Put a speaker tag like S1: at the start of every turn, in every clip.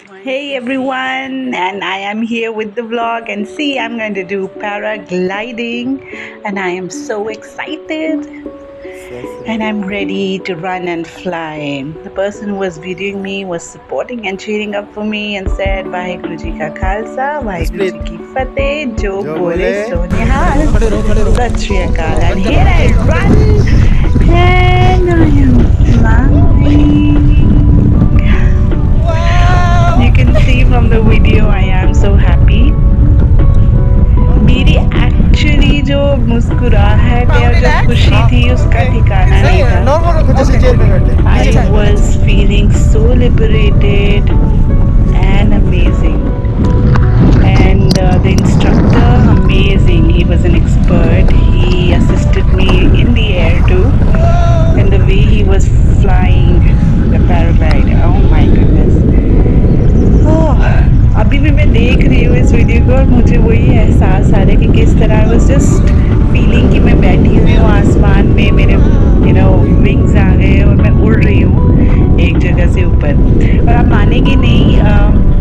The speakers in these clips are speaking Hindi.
S1: Hey everyone, and I am here with the vlog. And see, I'm going to do paragliding, and I am so excited. And I'm ready to run and fly. The person who was videoing me was supporting and cheering up for me and said, Vaheguru Ji ka Khalsa, Vaheguru Ji ki Fateh, Jo bole so nihal. Sat Shri Akal. And here I run, and I am flying. You can see from the video I am so happy. मेरी एक्चुअली जो मुस्कुराहट है और जो खुशी थी उसका ठिकाना नहीं था. I was feeling so liberated and amazing. And the instructor, amazing. He was an expert. He assisted me in the air too. And the way he was flying the paraglide, oh my goodness. अभी भी मैं देख रही हूँ इस वीडियो को और मुझे वही एहसास आ रहा है कि किस तरह आई वाज जस्ट फीलिंग कि मैं बैठी हुई हूँ आसमान में, मेरे विंग्स आ गए और मैं उड़ रही हूँ एक जगह से ऊपर. और आप मानेंगे नहीं,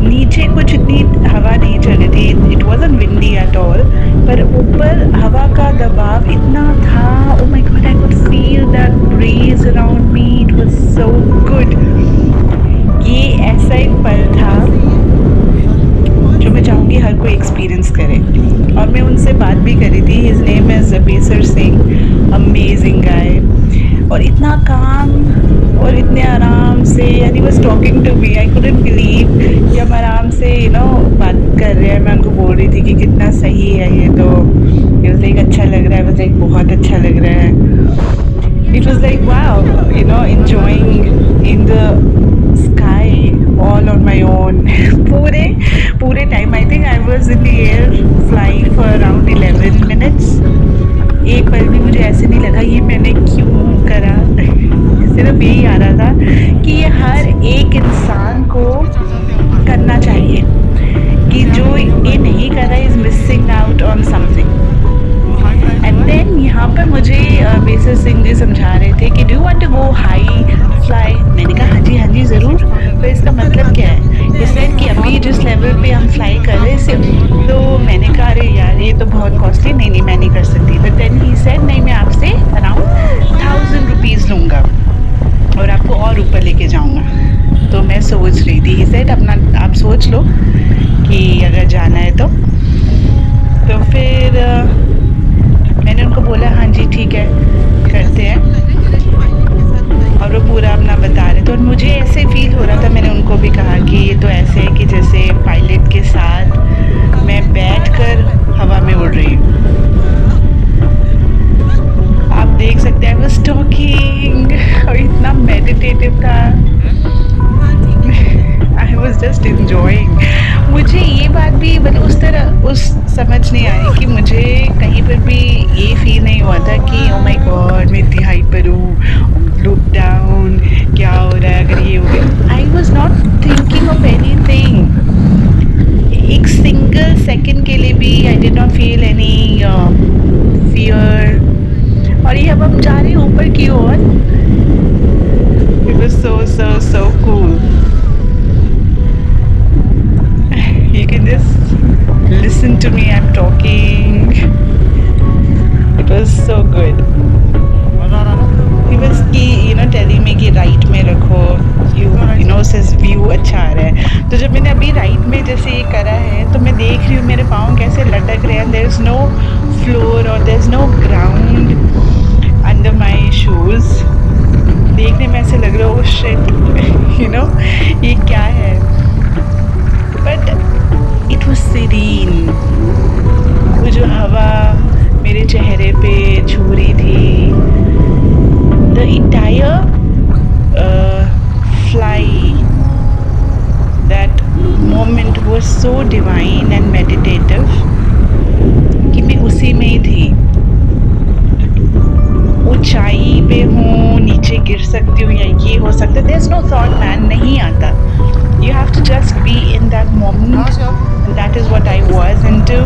S1: नीचे कुछ इतनी हवा नहीं चल रही थी. It wasn't windy at all, पर ऊपर हवा का दबाव इतना था. Oh my god, I could feel that breeze around me. It was so good. ये ऐसा एक पल था जो मैं चाहूँगी हर कोई एक्सपीरियंस करे. और मैं उनसे बात भी करी थी. हिज नेम इज़ बेसर सिंह. Amazing guy. और इतना काम और इतने आराम से, and he was talking to me. I couldn't believe कि हम आराम से बात कर रहे हैं. मैं उनको बोल रही थी कि कितना सही है ये. तो इट वाज लाइक अच्छा लग रहा है. वाज लाइक बहुत अच्छा लग रहा है. It was like wow, enjoying in the sky all on my own. पूरे time I think I was in the air flying for around 11 minutes. एक पल भी मुझे ऐसे नहीं लगा ये मैंने क्यों करा. सिर्फ यही आ रहा था कि ये हर एक इंसान को करना चाहिए, कि जो ये नहीं कर रहा is missing out on something. And then यहाँ पर मुझे बेसर सिंह जी समझा रहे थे कि do want to go high fly. मैंने कहा हाँ जी ज़रूर. तो इसका मतलब क्या है? इस सेड कि अभी जिस लेवल पे हम फ्लाई कर रहे हैं, तो मैंने कहा अरे यार ये तो बहुत कॉस्टली, नहीं मैं नहीं कर सकती. बट देन ही सेड नहीं, मैं आपसे अराउंड 1000 रुपीज़ लूँगा और आपको और ऊपर लेके जाऊँगा. तो मैं सोच रही थी. ही सेड अपना आप सोच लो कि अगर जाना है तो फिर मैंने उनको बोला हाँ जी ठीक है करते हैं. और वो पूरा अपना बता रहे थे और मुझे ऐसे फील हो रहा था. मैंने उनको भी कहा कि ये तो ऐसे है कि जैसे पायलट के साथ मैं बैठकर हवा में उड़ रही हूँ. आप देख सकते हैं आई वाज टॉकिंग और इतना मेडिटेटिव था. I was just enjoying. मुझे ये बात भी मतलब उस समझ नहीं आई कि मुझे कहीं पर भी ये फील नहीं हुआ था कि ओ माय गॉड मैं इतनी हाइट पर हूँ, लुक डाउन, क्या हो रहा है अगर ये हो गया. I was not thinking of anything. एक सिंगल सेकेंड के लिए भी I did not feel any fear. और ये अब हम जा रहे हैं ऊपर की ओर. It was so cool. You can just listen to me, I'm talking. It was so good. He was telling me कि राइट में रखो, उससे व्यू अच्छा आ रहा है. तो जब मैंने अभी राइट में जैसे ये करा है तो मैं देख रही हूँ मेरे पाँव कैसे लटक रहे हैं. देयर इज़ नो फ्लोर और there is no ground under my shoes. देखने में ऐसे लग रहा है ओ शिट, ये क्या है. But it was serene. वो जो हवा मेरे चेहरे पे छू रही थी, the entire fly, that moment was so divine and meditative कि मैं उसी में ही थी. ऊंचाई पे हूँ, नीचे गिर सकती हूँ या ये हो सकता है. there's no thought man, नहीं आता. you have to just be in that moment. and that is what I was into.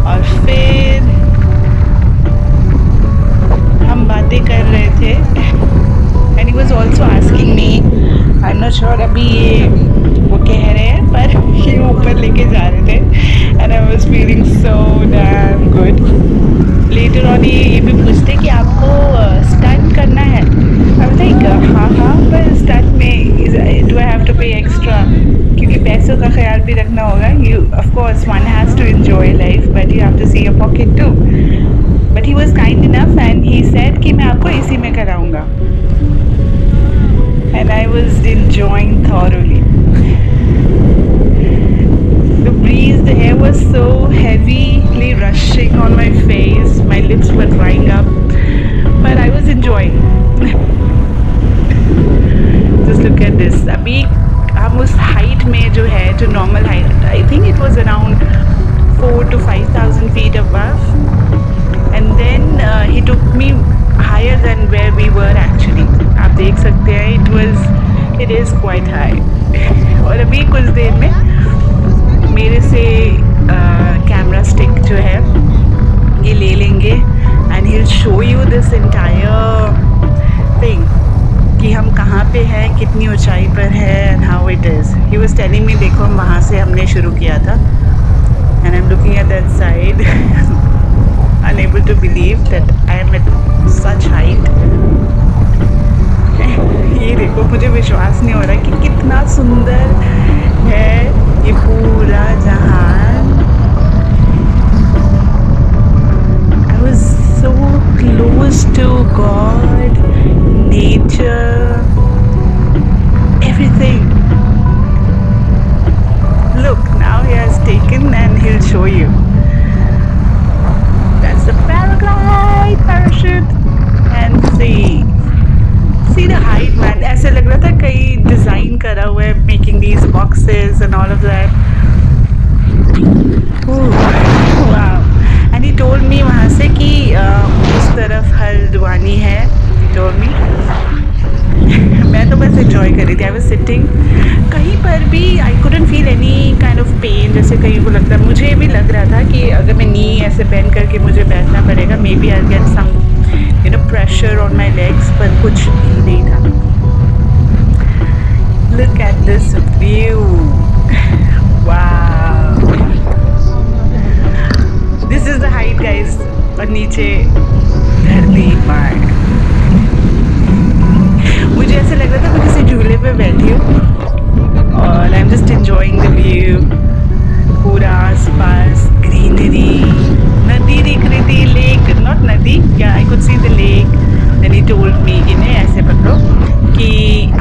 S1: और फिर हम बातें कर रहे थे. and he was also asking me, I'm not sure अभी ये ये भी पूछते कि आपको स्टंट करना है। आई वाज लाइक हाँ हाँ, पर स्टंट में do I have to pay extra, क्योंकि पैसों का ख्याल भी रखना होगा। You of course one has to enjoy life but you have to see your pocket too. But he was kind enough and he said कि मैं आपको इसी में कराऊंगा, and I was enjoying thoroughly. The breeze, the air was so heavily rushing on my face, my lips were drying up, but I was enjoying. Just look at this. अभी हम उस हाइट में जो है, जो normal height, I think it was around 4 to 5,000 feet above, and then he took me higher than where we were actually. आप देख सकते हैं, it is quite high. और अभी कुछ देर में मेरे से कैमरा स्टिक जो है ये ले लेंगे and he will show you this entire thing कि हम कहाँ पे हैं, कितनी ऊंचाई पर है and how it is. He was telling me, देखो हम वहाँ से हमने शुरू किया था and I am looking at that side unable to believe that I am at such height. ये देखो, मुझे विश्वास नहीं हो रहा कि कितना सुंदर है ये पूरा जहान। I was so close to God, nature, everything. Look, now he has taken and he'll show you. That's the paraglide parachute, and see the height, man. ऐसे लग रहा था कहीं डिज़ाइन करा हुआ है, making these boxes and all of that. Wow. And he told me वहाँ से कि उस तरफ हल्द्वानी है, he told me. मैं तो बस enjoy कर रही थी. I was sitting. कहीं पर भी I couldn't feel any kind of pain, जैसे कहीं को लगता, मुझे भी लग रहा था कि अगर मैं नी ऐसे बेंड करके मुझे बैठना पड़ेगा, maybe I'll get some pressure on my legs, पर कुछ भी नहीं था। Look at this view. Wow. This is the height, guys. और नीचे धरती पर मुझे ऐसा लग रहा था मैं किसी झूले पे बैठी हूँ और I am just enjoying the view. पूरा आसपास ग्रीनरी, नदी दिख रही थी, लेक, नॉट नदी, या I could see the lake. Then he told me कि नहीं ऐसे पकड़ो, कि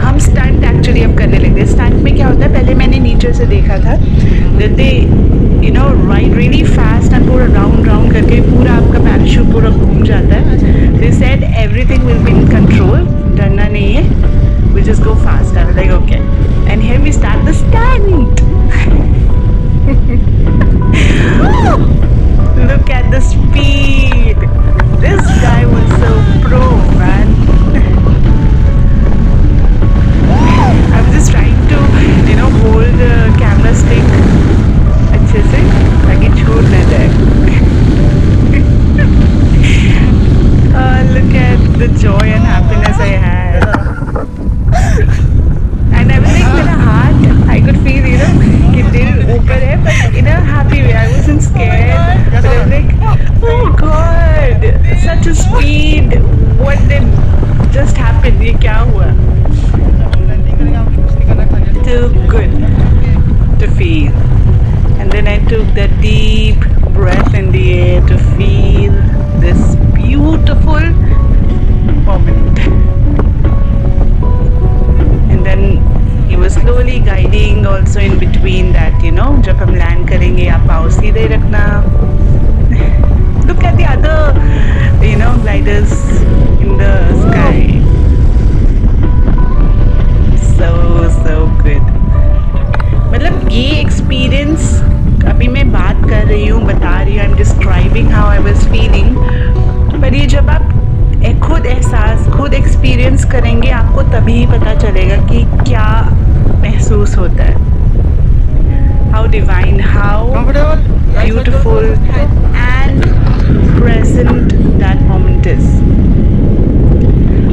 S1: हम स्टंट एक्चुअली अब करने लगे। स्टंट में क्या होता है, पहले मैंने नीचे से देखा था that they ride really fast and पूरा राउंड राउंड करके पूरा आपका पैराशूट पूरा घूम जाता है। They said everything will be in control, डरना नहीं है, we just go fast. I was like okay, and here we start the stunt. Look at the speed. This guy was so pro, man. I was just trying to, hold the camera stick अच्छे से ताकि छूट ना जाए। Look at the joy and happiness I had. And I was like, मेरा हाथ, I could feel, कि दिल ऊपर है, but in a happy way. I wasn't scared, but I was like, oh God, such a speed. What did just happen? ये क्या हुआ? Too good to feel. And then I took that deep breath in the air to feel this beautiful moment. And then he was slowly guiding also in between that, जब हम लैंड करेंगे आप पाँव सीधे रखना। Look at the other, gliders in the sky. So good. मतलब ये एक्सपीरियंस अभी मैं बात कर रही हूँ, बता रही हूँ, I am describing how I was feeling, पर ये जब आप खुद एक्सपीरियंस करेंगे आपको तभी पता चलेगा कि क्या महसूस होता है। How divine, how beautiful and present that moment is.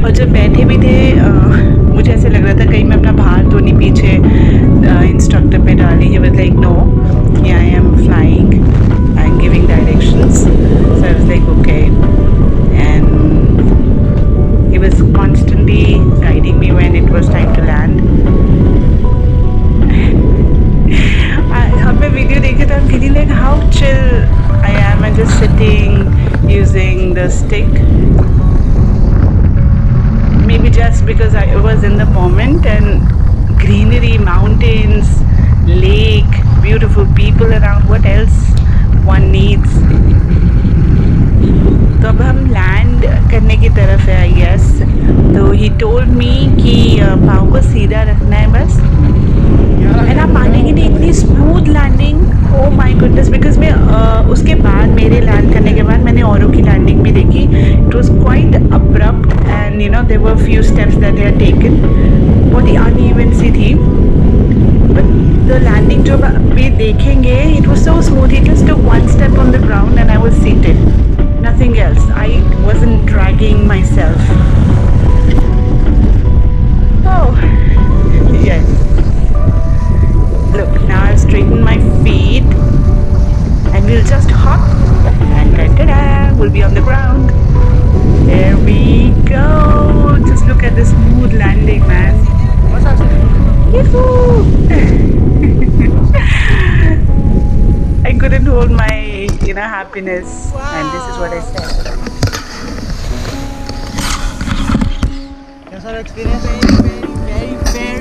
S1: और जब बैठे भी थे मुझे ऐसे लग रहा था कहीं मैं अपना भार तो नहीं पीछे इंस्ट्रक्टर पे डाली। He was like no, I am flying, I am giving directions, so I was like okay. holding the stick. Maybe just because I was in the moment, and greenery, mountains, lake, beautiful people around. What else one needs? तो अब हम लैंड करने की तरफ है आई गेस. तो ही टोल्ड मी कि पाँव को सीधा रखना है बस. एंड आप मानेंगे नहीं, इतनी smooth landing. Oh my goodness. Because मैं उसके बाद, मेरे लैंड करने के बाद मैंने औरों की लैंडिंग भी देखी. It was quite abrupt and you know there were few steps that they had taken. बहुत ही अनइवन सी थी. बट द लैंडिंग जो अभी देखेंगे, it was so smooth. He just took one step on the ground and I was seated. Nothing else. I wasn't dragging myself. Oh, yes. Look, now I've straightened my feet and we'll just hop and ta-da, we'll be on the ground. There we go. Just look at this smooth landing, man. Yoo-hoo! I couldn't hold my, you know, happiness. Wow. And this is what I said.
S2: Yes, our experience is very